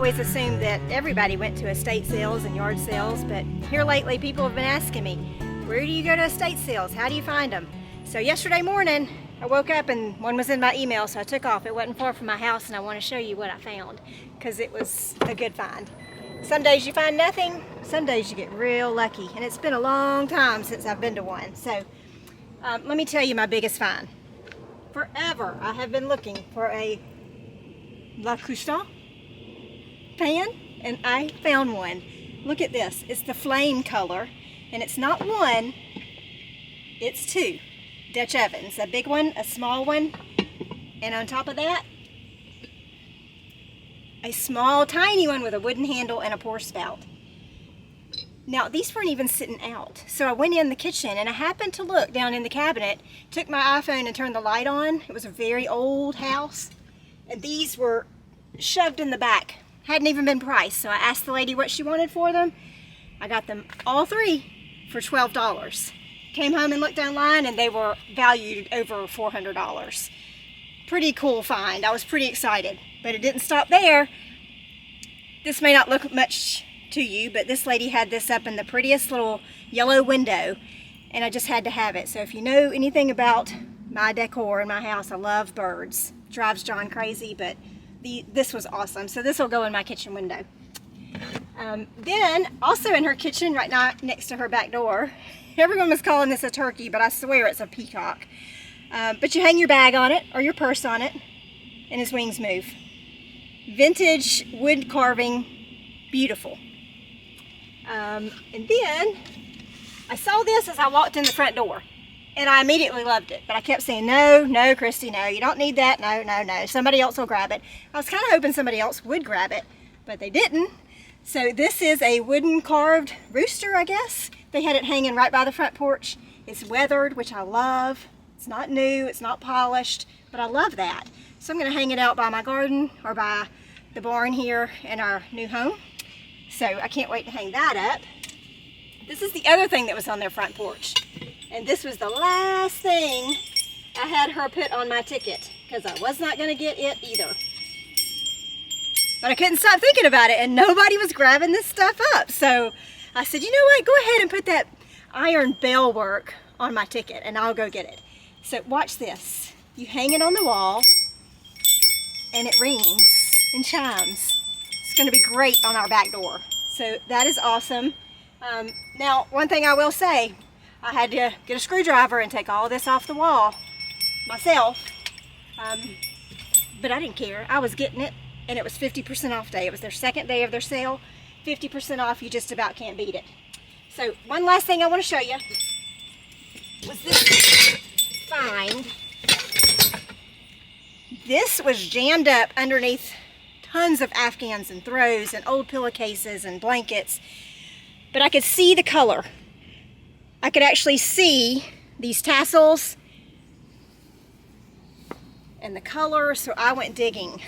always assumed that everybody went to estate sales and yard sales, but here lately people have been asking me, where do you go to estate sales? How do you find them? So yesterday morning, I woke up and one was in my email, so I took off. It wasn't far from my house, and I want to show you what I found because it was a good find. Some days you find nothing, some days you get real lucky, and it's been a long time since I've been to one. So let me tell you my biggest find. Forever I have been looking for a La Couchant pan, and I found one. Look at this. It's the flame color, and it's not one, it's two Dutch ovens. A big one, a small one, and on top of that, a small, tiny one with a wooden handle and a pour spout. Now, these weren't even sitting out. So I went in the kitchen and I happened to look down in the cabinet, took my iPhone and turned the light on. It was a very old house, and these were shoved in the back. Hadn't even been priced. So I asked the lady what she wanted for them. I got them all three for $12. Came home and looked online, and they were valued over $400. Pretty cool find. I was pretty excited, but it didn't stop there. This may not look much to you, but this lady had this up in the prettiest little yellow window, and I just had to have it. So if you know anything about my decor in my house, I love birds. Drives John crazy, but this was awesome. So this will go in my kitchen window. Then also in her kitchen, right now next to her back door, everyone was calling this a turkey, but I swear it's a peacock. But you hang your bag on it or your purse on it, and his wings move. Vintage wood carving, beautiful. And then I saw this as I walked in the front door, and I immediately loved it. But I kept saying, no, no, Christy, no, you don't need that. No, no, no. Somebody else will grab it. I was kind of hoping somebody else would grab it, but they didn't. So this is a wooden carved rooster, I guess. They had it hanging right by the front porch. It's weathered, which I love. It's not new, it's not polished, but I love that. So I'm going to hang it out by my garden or by the barn here in our new home. So I can't wait to hang that up. This is the other thing that was on their front porch. And this was the last thing I had her put on my ticket, because I was not going to get it either. But I couldn't stop thinking about it, and nobody was grabbing this stuff up. So I said, you know what, go ahead and put that iron bell work on my ticket, and I'll go get it. So watch this. You hang it on the wall, and it rings and chimes. It's going to be great on our back door. So that is awesome. Now, one thing I will say, I had to get a screwdriver and take all this off the wall myself. But I didn't care. I was getting it, and it was 50% off day. It was their second day of their sale. 50% off, you just about can't beat it. So one last thing I want to show you was this find. This was jammed up underneath tons of Afghans and throws and old pillowcases and blankets, but I could see the color. I could actually see these tassels and the color, so I went digging.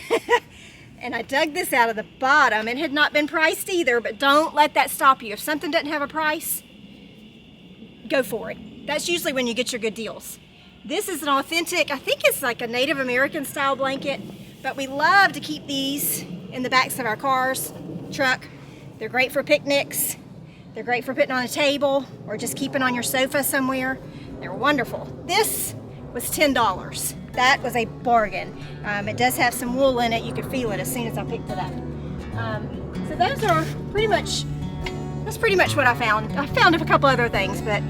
And I dug this out of the bottom. It had not been priced either, but don't let that stop you. If something doesn't have a price, go for it. That's usually when you get your good deals. This is an authentic, I think it's like a Native American style blanket, but we love to keep these in the backs of our cars, truck. They're great for picnics. They're great for putting on a table or just keeping on your sofa somewhere. They're wonderful. This was $10. That was a bargain. It does have some wool in it. You could feel it as soon as I picked it up. So those are that's pretty much what I found. I found a couple other things, but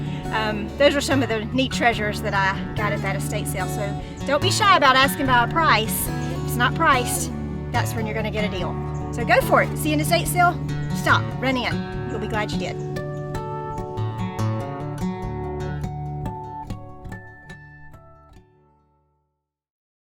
those are some of the neat treasures that I got at that estate sale. So don't be shy about asking about a price. If it's not priced, that's when you're going to get a deal. So go for it. See you in the estate sale? Stop, run in. You'll be glad you did.